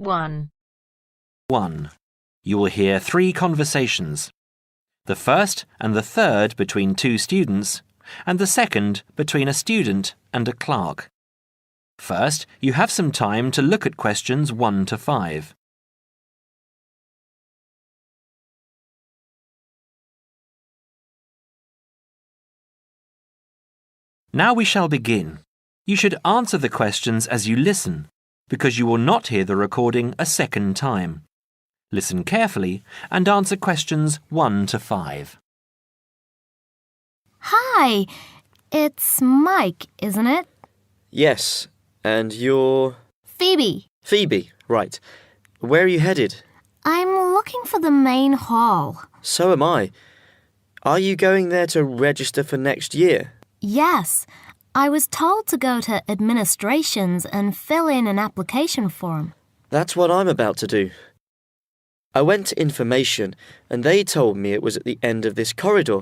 1. 1. You will hear 3 conversations. The first and the third between 2 students, and the second between a student and a clerk. First, you have some time to look at questions 1 to 5. Now we shall begin. You should answer the questions as you listen, because you will not hear the recording a second time. Listen carefully and answer questions 1 to 5. Hi, it's Mike, isn't it? Yes, and you're... Phoebe. Phoebe, right. Where are you headed? I'm looking for the main hall. So am I. Are you going there to register for next year? Yes, I was told to go to administrations and fill in an application form. That's what I'm about to do. I went to information and they told me it was at the end of this corridor.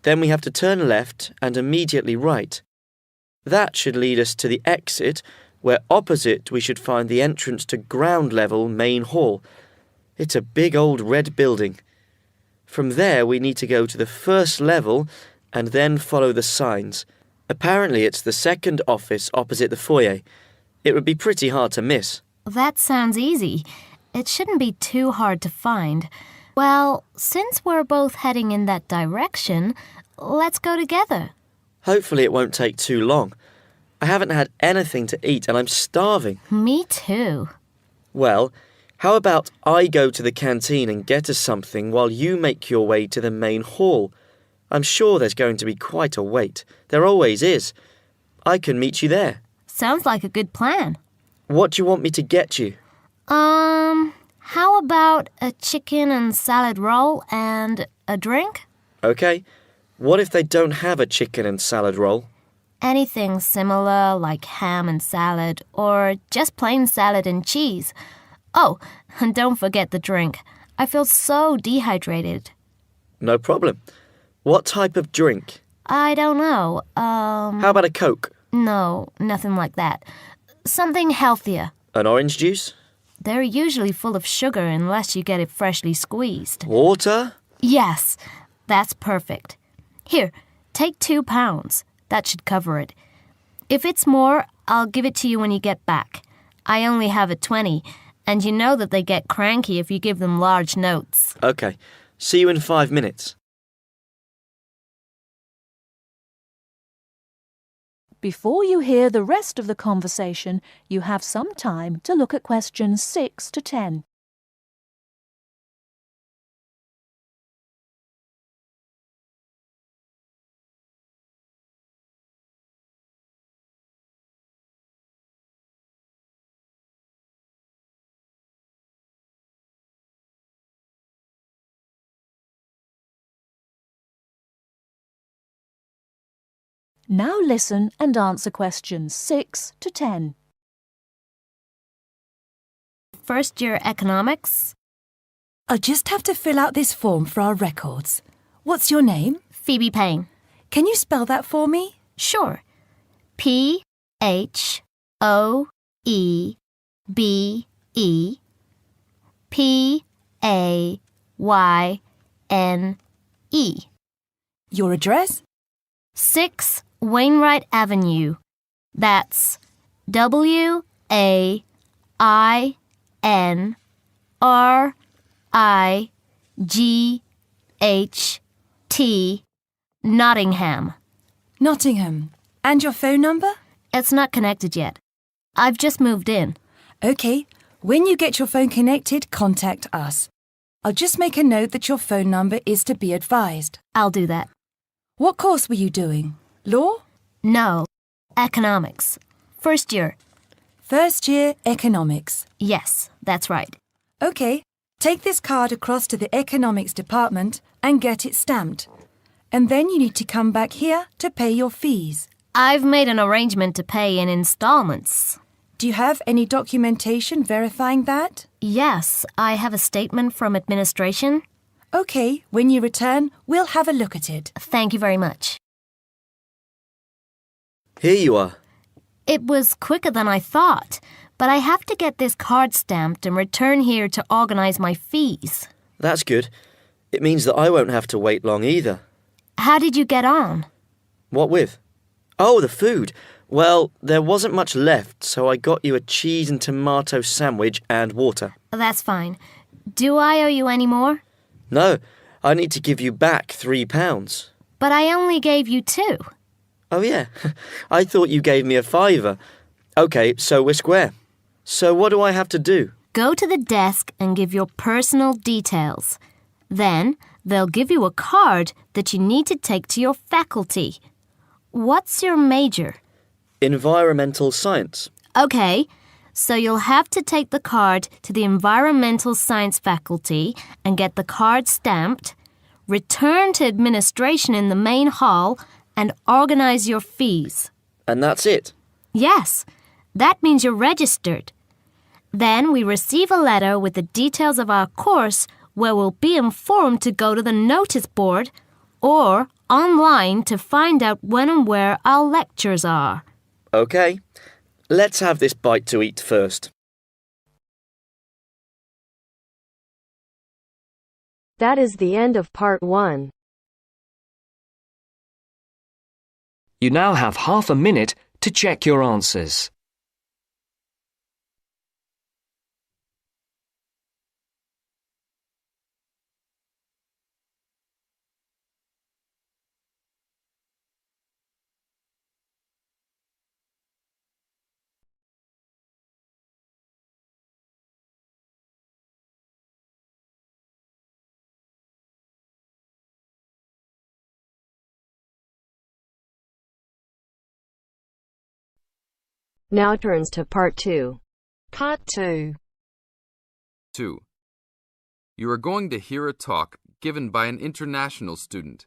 Then we have to turn left and immediately right. That should lead us to the exit, where opposite we should find the entrance to ground level main hall. It's a big old red building. From there we need to go to the first level and then follow the signs. Apparently it's the second office opposite the foyer. It would be pretty hard to miss. That sounds easy. It shouldn't be too hard to find. Well, since we're both heading in that direction, let's go together. Hopefully it won't take too long. I haven't had anything to eat and I'm starving. Me too. Well, how about I go to the canteen and get us something while you make your way to the main hall? I'm sure there's going to be quite a wait. There always is. I can meet you there. Sounds like a good plan. What do you want me to get you? How about a chicken and salad roll and a drink? Okay. What if they don't have a chicken and salad roll? Anything similar like ham and salad or just plain salad and cheese. Oh, and don't forget the drink. I feel so dehydrated. No problem. What type of drink? I don't know. How about a Coke? No, nothing like that. Something healthier. An orange juice? They're usually full of sugar unless you get it freshly squeezed. Water? Yes, that's perfect. Here, take 2 pounds. That should cover it. If it's more, I'll give it to you when you get back. I only have a 20, and you know that they get cranky if you give them large notes. Okay. See you in 5 minutes. Before you hear the rest of the conversation, you have some time to look at questions 6 to 10. Now listen and answer questions 6 to 10. First year economics. I'll just have to fill out this form for our records. What's your name? Phoebe Payne. Can you spell that for me? Sure. P-H-O-E-B-E-P-A-Y-N-E. Your address? 6 Wainwright Avenue. That's W-A-I-N-R-I-G-H-T, Nottingham. Nottingham. And your phone number? It's not connected yet. I've just moved in. OK. When you get your phone connected, contact us. I'll just make a note that your phone number is to be advised. I'll do that. What course were you doing? Law? No. Economics. First year. First year economics. Yes, that's right. OK. Take this card across to the economics department and get it stamped. And then you need to come back here to pay your fees. I've made an arrangement to pay in installments. Do you have any documentation verifying that? Yes, I have a statement from administration. OK, when you return, we'll have a look at it. Thank you very much. Here you are. It was quicker than I thought, but I have to get this card stamped and return here to organize my fees. That's good. It means that I won't have to wait long either. How did you get on? What with? Oh, the food. Well, there wasn't much left, so I got you a cheese and tomato sandwich and water. That's fine. Do I owe you any more? No, I need to give you back £3. But I only gave you 2. Oh, yeah. I thought you gave me a £5. OK, so we're square. So what do I have to do? Go to the desk and give your personal details. Then they'll give you a card that you need to take to your faculty. What's your major? Environmental science. Okay, so you'll have to take the card to the environmental science faculty and get the card stamped, return to administration in the main hall, and organize your fees. And that's it? Yes, that means you're registered. Then we receive a letter with the details of our course where we'll be informed to go to the notice board or online to find out when and where our lectures are. OK. Let's have this bite to eat first. That is the end of part 1. You now have half a minute to check your answers. Now turns to part 2. Part 2. 2. You are going to hear a talk given by an international student.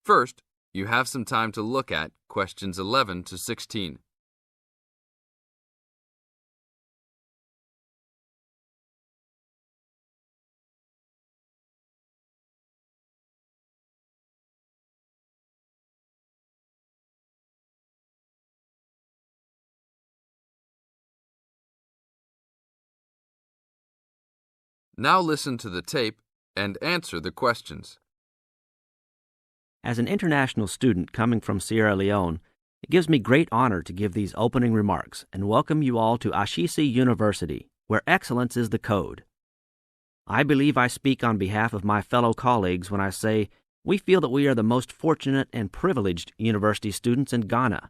First, you have some time to look at questions 11 to 16. Now listen to the tape and answer the questions. As an international student coming from Sierra Leone, it gives me great honor to give these opening remarks and welcome you all to Ashesi University, where excellence is the code. I believe I speak on behalf of my fellow colleagues when I say we feel that we are the most fortunate and privileged university students in Ghana.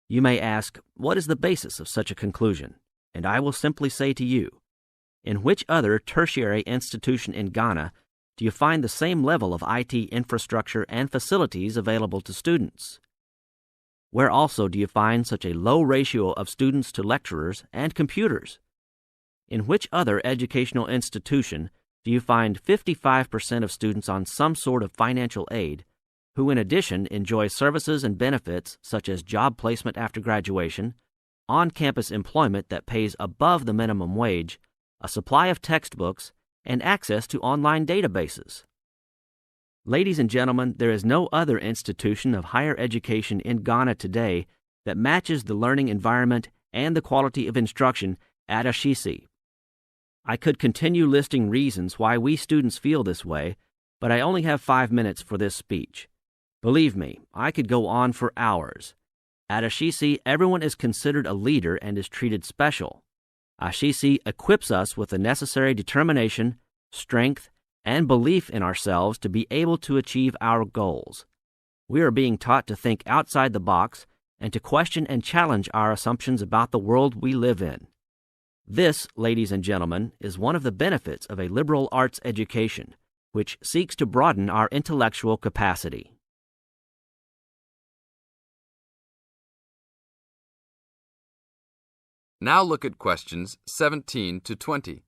You may ask, what is the basis of such a conclusion? And I will simply say to you, in which other tertiary institution in Ghana do you find the same level of IT infrastructure and facilities available to students? Where also do you find such a low ratio of students to lecturers and computers? In which other educational institution do you find 55% of students on some sort of financial aid, who in addition enjoy services and benefits such as job placement after graduation, on-campus employment that pays above the minimum wage, a supply of textbooks, and access to online databases? Ladies and gentlemen, there is no other institution of higher education in Ghana today that matches the learning environment and the quality of instruction at Ashesi. I could continue listing reasons why we students feel this way, but I only have 5 minutes for this speech. Believe me, I could go on for hours. At Ashesi, everyone is considered a leader and is treated special. Ashesi equips us with the necessary determination, strength, and belief in ourselves to be able to achieve our goals. We are being taught to think outside the box and to question and challenge our assumptions about the world we live in. This, ladies and gentlemen, is one of the benefits of a liberal arts education, which seeks to broaden our intellectual capacity. Now look at questions 17 to 20.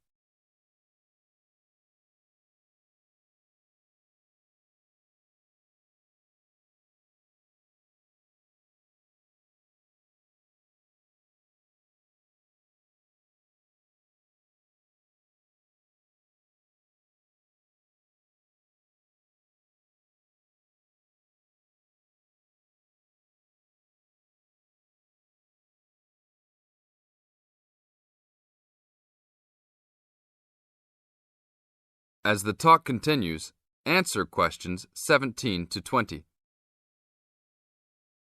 As the talk continues, answer questions 17 to 20.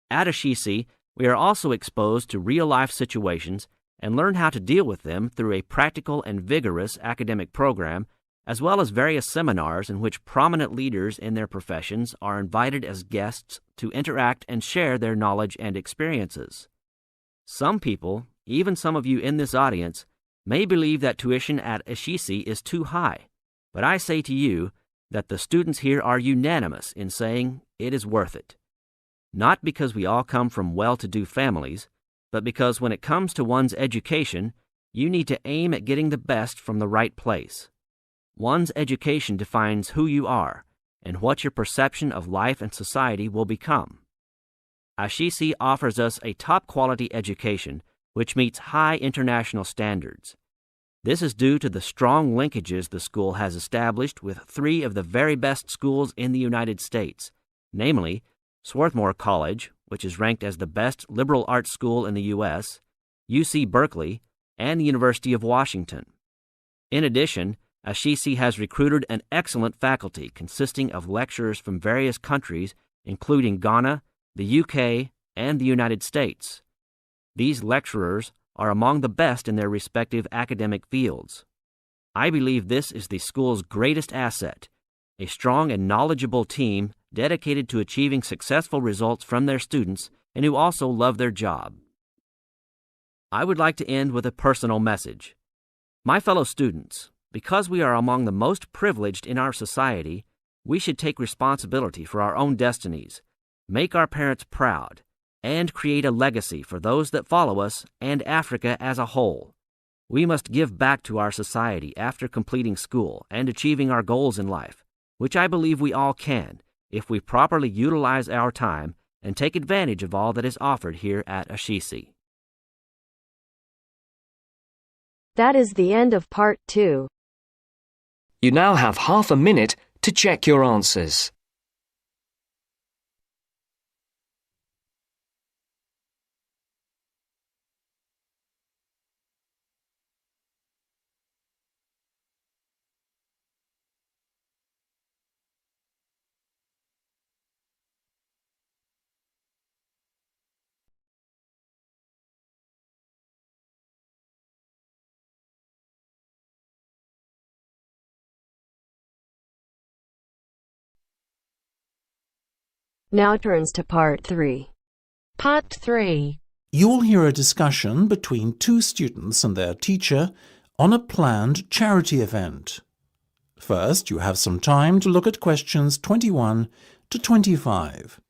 At Ashisi, we are also exposed to real-life situations and learn how to deal with them through a practical and vigorous academic program, as well as various seminars in which prominent leaders in their professions are invited as guests to interact and share their knowledge and experiences. Some people, even some of you in this audience, may believe that tuition at Ashisi is too high, but I say to you that the students here are unanimous in saying it is worth it. Not because we all come from well-to-do families, but because when it comes to one's education, you need to aim at getting the best from the right place. One's education defines who you are and what your perception of life and society will become. Ashisi offers us a top-quality education which meets high international standards. This is due to the strong linkages the school has established with three of the very best schools in the United States, namely Swarthmore College, which is ranked as the best liberal arts school in the U.S., UC Berkeley, and the University of Washington. In addition, Ashisi has recruited an excellent faculty consisting of lecturers from various countries, including Ghana, the UK, and the United States. These lecturers are among the best in their respective academic fields. I believe this is the school's greatest asset, a strong and knowledgeable team dedicated to achieving successful results from their students and who also love their job. I would like to end with a personal message. My fellow students, because we are among the most privileged in our society, we should take responsibility for our own destinies, make our parents proud, and create a legacy for those that follow us and Africa as a whole. We must give back to our society after completing school and achieving our goals in life, which I believe we all can if we properly utilize our time and take advantage of all that is offered here at Ashisi. That is the end of part 2. You now have half a minute to check your answers. Now turns to part 3. Part 3. You'll hear a discussion between two students and their teacher on a planned charity event. First, you have some time to look at questions 21 to 25.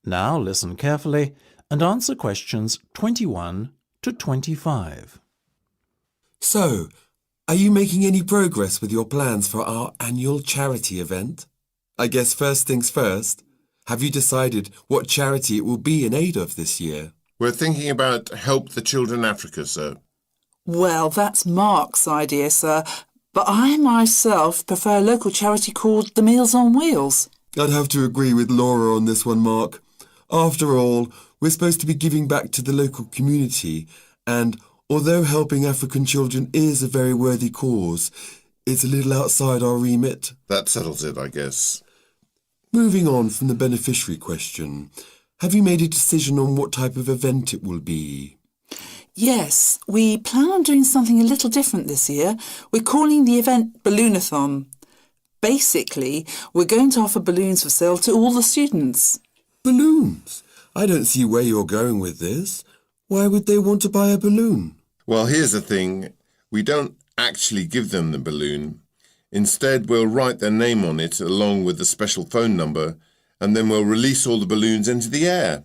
Now listen carefully and answer questions 21 to 25. So, are you making any progress with your plans for our annual charity event? I guess first things first, have you decided what charity it will be in aid of this year? We're thinking about Help the Children Africa, sir. Well, that's Mark's idea, sir, but I myself prefer a local charity called the Meals on Wheels. I'd have to agree with Laura on this one, Mark. After all, we're supposed to be giving back to the local community, and although helping African children is a very worthy cause, it's a little outside our remit. That settles it, I guess. Moving on from the beneficiary question, have you made a decision on what type of event it will be? Yes, we plan on doing something a little different this year. We're calling the event Balloonathon. Basically, we're going to offer balloons for sale to all the students. Balloons? I don't see where you're going with this. Why would they want to buy a balloon? Well, here's the thing. We don't actually give them the balloon. Instead, we'll write their name on it along with the special phone number, and then we'll release all the balloons into the air.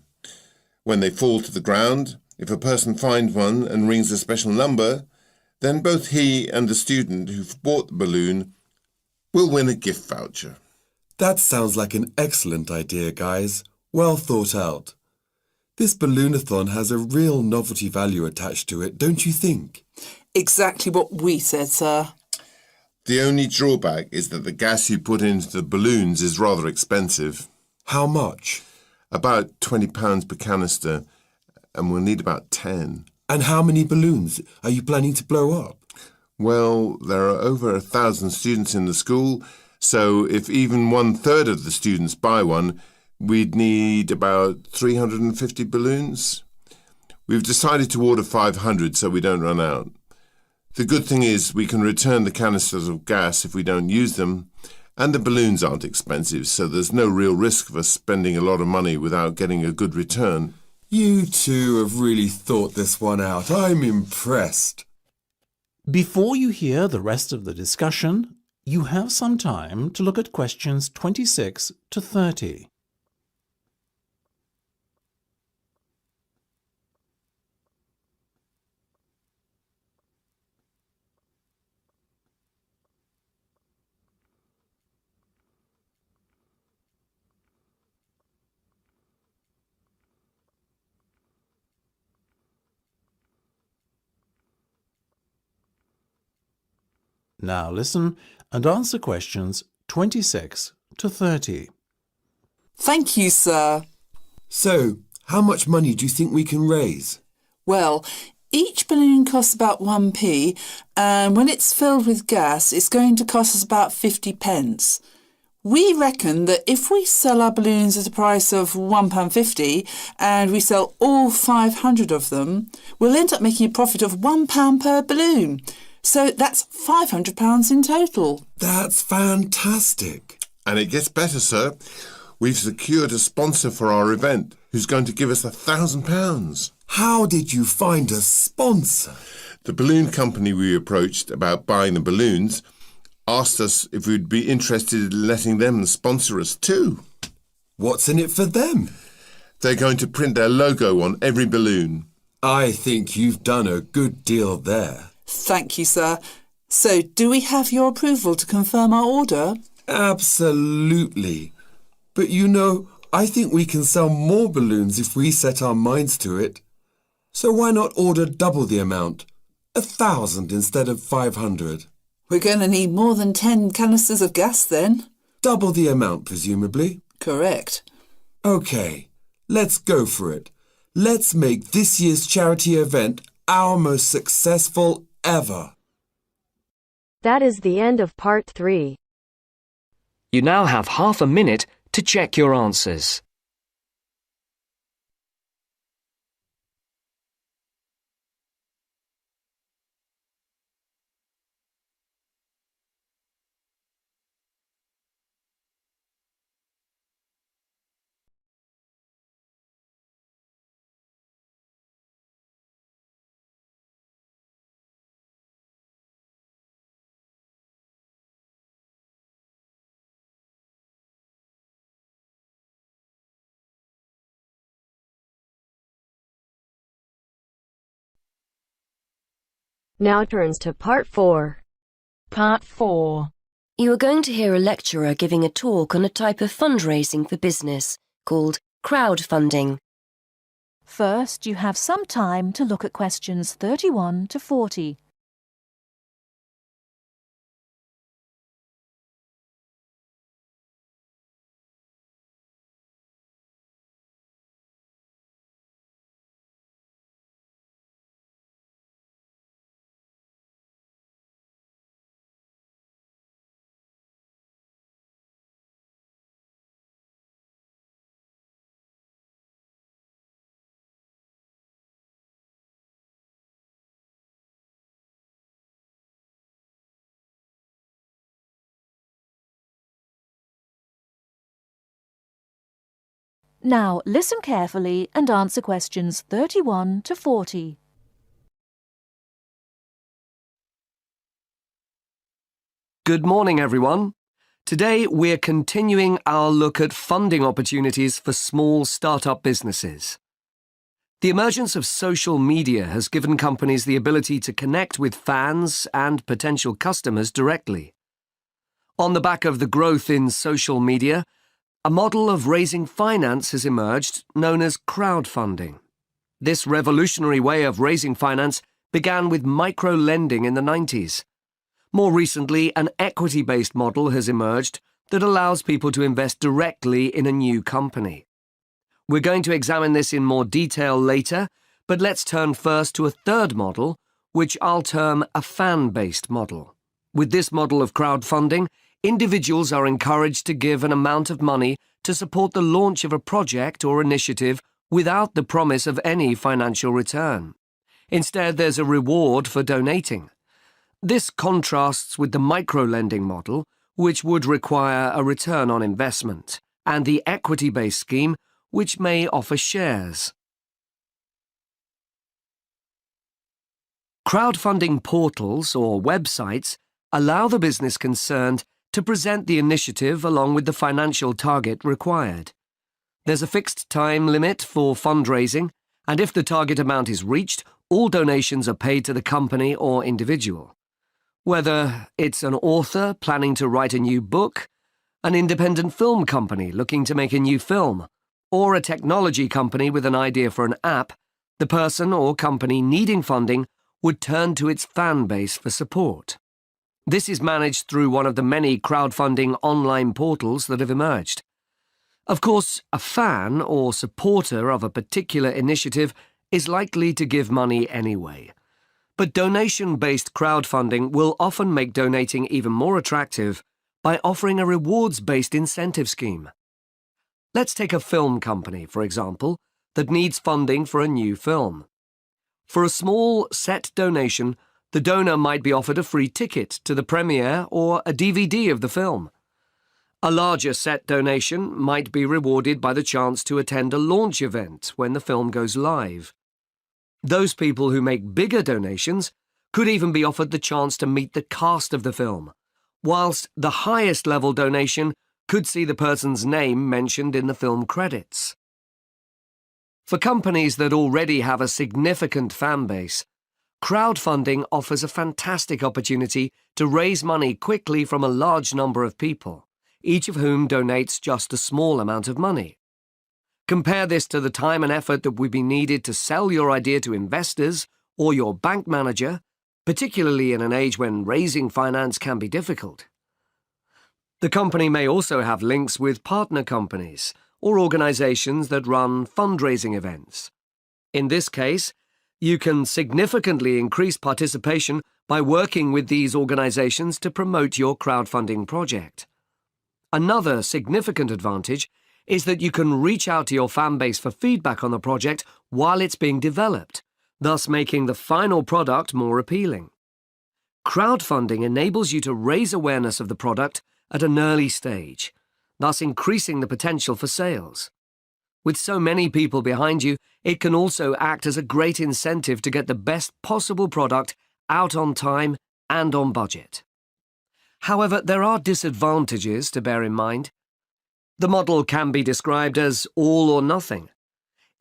When they fall to the ground, if a person finds one and rings a special number, then both he and the student who've bought the balloon will win a gift voucher. That sounds like an excellent idea, guys. Well thought out. This balloonathon has a real novelty value attached to it, don't you think? Exactly what we said, sir. The only drawback is that the gas you put into the balloons is rather expensive. How much? About £20 per canister, and we'll need about 10. And how many balloons are you planning to blow up? Well, there are over 1,000 students in the school, so if even 1/3 of the students buy one, we'd need about 350 balloons. We've decided to order 500 so we don't run out. The good thing is we can return the canisters of gas if we don't use them, and the balloons aren't expensive, so there's no real risk of us spending a lot of money without getting a good return. You two have really thought this one out. I'm impressed. Before you hear the rest of the discussion, you have some time to look at questions 26 to 30. Now listen and answer questions 26 to 30. Thank you, sir. So, how much money do you think we can raise? Well, each balloon costs about 1p, and when it's filled with gas, it's going to cost us about 50 pence. We reckon that if we sell our balloons at a price of £1.50 and we sell all 500 of them, we'll end up making a profit of £1 per balloon. So that's £500 in total. That's fantastic. And it gets better, sir. We've secured a sponsor for our event who's going to give us £1,000. How did you find a sponsor? The balloon company we approached about buying the balloons asked us if we'd be interested in letting them sponsor us too. What's in it for them? They're going to print their logo on every balloon. I think you've done a good deal there. Thank you, sir. So, do we have your approval to confirm our order? Absolutely. But you know, I think we can sell more balloons if we set our minds to it. So why not order double the amount? 1,000 instead of 500. We're going to need more than 10 canisters of gas then. Double the amount, presumably? Correct. OK, let's go for it. Let's make this year's charity event our most successful ever. That is the end of part 3. You now have half a minute to check your answers. Now turns to part 4. Part 4. You are going to hear a lecturer giving a talk on a type of fundraising for business called crowdfunding. First, you have some time to look at questions 31 to 40. Now, listen carefully and answer questions 31 to 40. Good morning, everyone. Today, we're continuing our look at funding opportunities for small startup businesses. The emergence of social media has given companies the ability to connect with fans and potential customers directly. On the back of the growth in social media, A model of raising finance has emerged known as crowdfunding. This revolutionary way of raising finance began with micro-lending in the 90s. More recently, an equity-based model has emerged that allows people to invest directly in a new company. We're going to examine this in more detail later, but let's turn first to a third model, which I'll term a fan-based model. With this model of crowdfunding, individuals are encouraged to give an amount of money to support the launch of a project or initiative without the promise of any financial return. Instead, there's a reward for donating. This contrasts with the micro-lending model, which would require a return on investment, and the equity-based scheme, which may offer shares. Crowdfunding portals or websites allow the business concerned to present the initiative along with the financial target required. There's a fixed time limit for fundraising, and if the target amount is reached, all donations are paid to the company or individual. Whether it's an author planning to write a new book, an independent film company looking to make a new film, or a technology company with an idea for an app, the person or company needing funding would turn to its fan base for support. This is managed through one of the many crowdfunding online portals that have emerged. Of course, a fan or supporter of a particular initiative is likely to give money anyway. But donation-based crowdfunding will often make donating even more attractive by offering a rewards-based incentive scheme. Let's take a film company, for example, that needs funding for a new film. For a small set donation, the donor might be offered a free ticket to the premiere or a DVD of the film. A larger set donation might be rewarded by the chance to attend a launch event when the film goes live. Those people who make bigger donations could even be offered the chance to meet the cast of the film, whilst the highest level donation could see the person's name mentioned in the film credits. For companies that already have a significant fan base, crowdfunding offers a fantastic opportunity to raise money quickly from a large number of people, each of whom donates just a small amount of money. Compare this to the time and effort that would be needed to sell your idea to investors or your bank manager, particularly in an age when raising finance can be difficult. The company may also have links with partner companies or organizations that run fundraising events. In this case, you can significantly increase participation by working with these organizations to promote your crowdfunding project. Another significant advantage is that you can reach out to your fan base for feedback on the project while it's being developed, thus making the final product more appealing. Crowdfunding enables you to raise awareness of the product at an early stage, thus increasing the potential for sales. With so many people behind you, it can also act as a great incentive to get the best possible product out on time and on budget. However, there are disadvantages to bear in mind. The model can be described as all or nothing.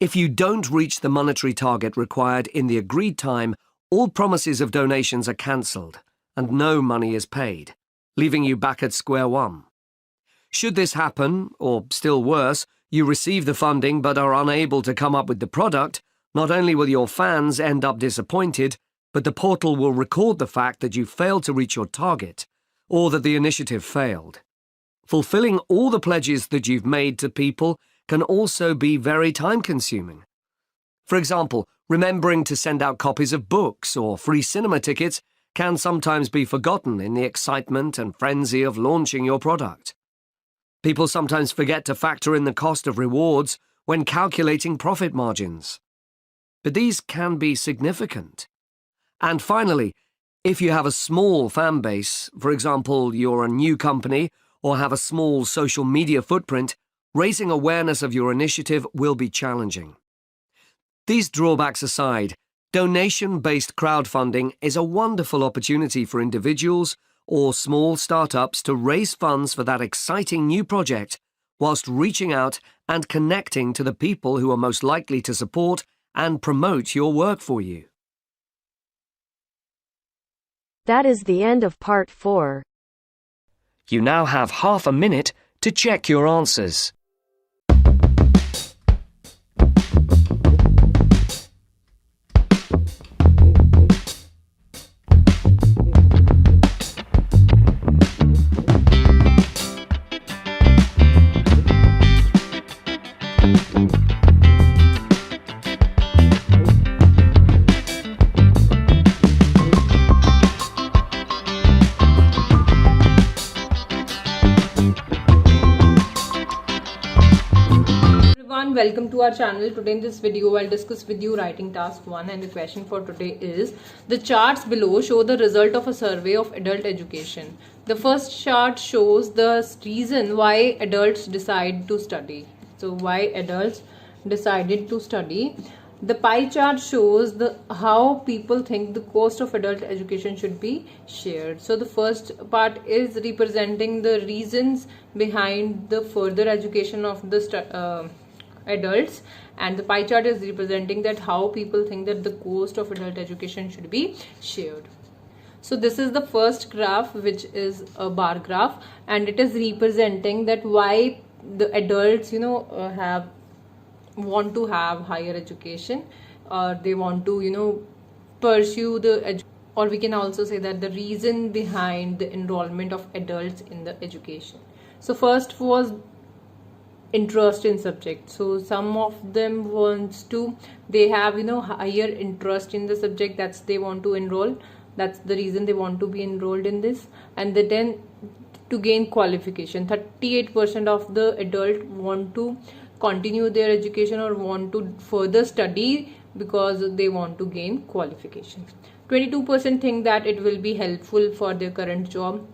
If you don't reach the monetary target required in the agreed time, all promises of donations are cancelled and no money is paid, leaving you back at square one. Should this happen, or still worse, you receive the funding but are unable to come up with the product, not only will your fans end up disappointed, but the portal will record the fact that you failed to reach your target, or that the initiative failed. Fulfilling all the pledges that you've made to people can also be very time-consuming. For example, remembering to send out copies of books or free cinema tickets can sometimes be forgotten in the excitement and frenzy of launching your product. People sometimes forget to factor in the cost of rewards when calculating profit margins. But these can be significant. And finally, if you have a small fan base, for example, you're a new company or have a small social media footprint, raising awareness of your initiative will be challenging. These drawbacks aside, donation-based crowdfunding is a wonderful opportunity for individuals or small startups to raise funds for that exciting new project whilst reaching out and connecting to the people who are most likely to support and promote your work for you. That is the end of part 4. You now have half a minute to check your answers. Welcome to our channel. Today in this video I'll discuss with you writing task 1, and the question for today is: the charts below show the result of a survey of adult education. The first chart shows the reason why adults decide to study. So why adults decided to study. The pie chart shows how people think the cost of adult education should be shared. So the first part is representing the reasons behind the further education of the adults, and the pie chart is representing that how people think that the cost of adult education should be shared. So this is the first graph, which is a bar graph, and it is representing that why the adults want to have higher education, or they want to pursue or we can also say that the reason behind the enrollment of adults in the education. So first was interest in subject. So some of them they have higher interest in the subject, that's they want to enroll, that's the reason they want to be enrolled in this. And then to gain qualification, 38% of the adult want to continue their education or want to further study because they want to gain qualification. 22% think that it will be helpful for their current job.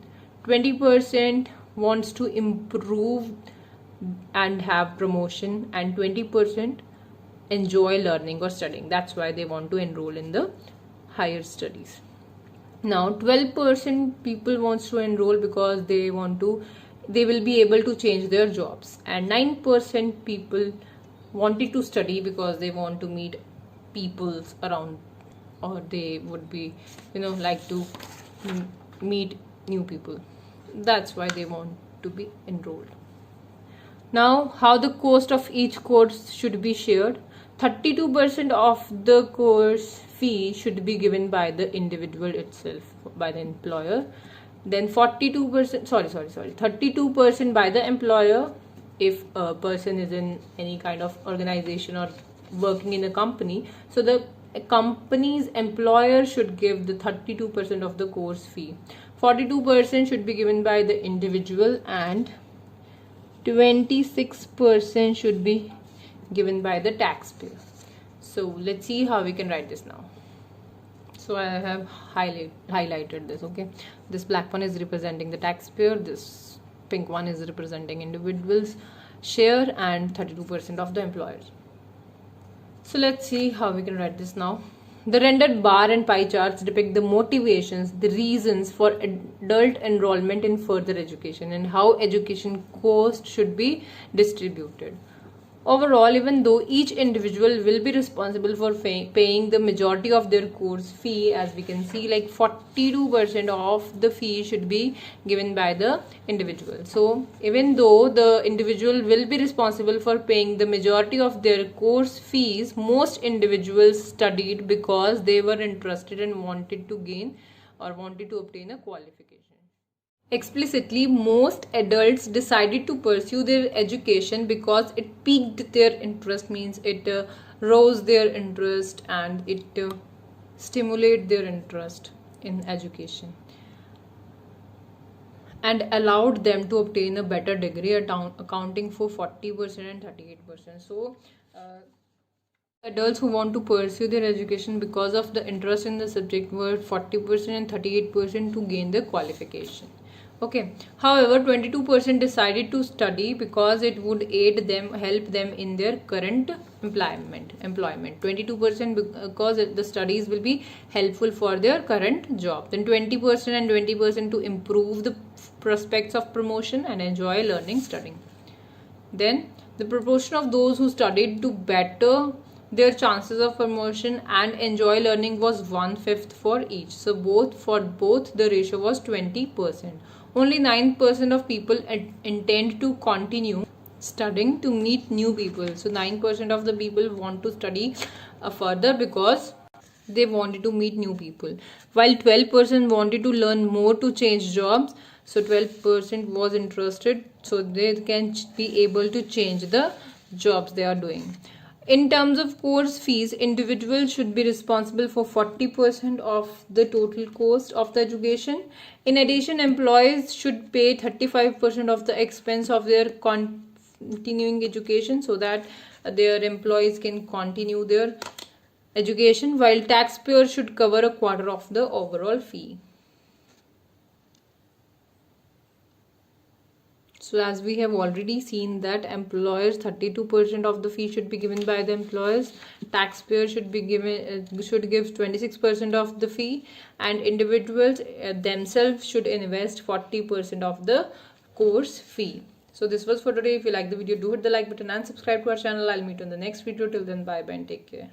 20% wants to improve and have promotion, and 20% enjoy learning or studying, that's why they want to enroll in the higher studies. Now 12% people wants to enroll because they will be able to change their jobs, and 9% people wanted to study because they want to meet people around, or they would be like to meet new people, that's why they want to be enrolled. Now, how the cost of each course should be shared. 32% of the course fee should be given by the individual itself, by the employer. Then 32% by the employer if a person is in any kind of organization or working in a company. So the company's employer should give the 32% of the course fee. 42% should be given by the individual, and 26% should be given by the taxpayer. So let's see how we can write this now. So I have highlighted this. Okay, this black one is representing the taxpayer, this pink one is representing individuals share, and 32% of the employers. So let's see how we can write this now. The rendered bar and pie charts depict the motivations, the reasons for adult enrollment in further education, and how education cost should be distributed. Overall, even though each individual will be responsible for paying the majority of their course fee, as we can see, like 42% of the fee should be given by the individual. So even though the individual will be responsible for paying the majority of their course fees, most individuals studied because they were interested and wanted to gain or wanted to obtain a qualification. Explicitly, most adults decided to pursue their education because it piqued their interest, means it rose their interest and it stimulated their interest in education and allowed them to obtain a better degree, accounting for 40% and 38%. So adults who want to pursue their education because of the interest in the subject were 40% and 38% to gain the qualification. Okay. However, 22% decided to study because it would help them in their current employment. 22% because the studies will be helpful for their current job. Then 20% and 20% to improve the prospects of promotion and enjoy learning, studying. Then the proportion of those who studied to better their chances of promotion and enjoy learning was 1/5 for each. So for both the ratio was 20%. only 9% of people intend to continue studying to meet new people. So 9% of the people want to study further because they wanted to meet new people, while 12% wanted to learn more to change jobs. So 12% was interested so they can be able to change the jobs they are doing. In terms of course fees, individuals should be responsible for 40% of the total cost of the education. In addition, employees should pay 35% of the expense of their continuing education so that their employees can continue their education, while taxpayers should cover a quarter of the overall fee. So as we have already seen that employers 32% of the fee should be given by the employers, taxpayers should be given should give 26% of the fee, and individuals themselves should invest 40% of the course fee. So this was for today. If you like the video, do hit the like button and subscribe to our channel. I'll meet you in the next video. Till then, bye bye and take care.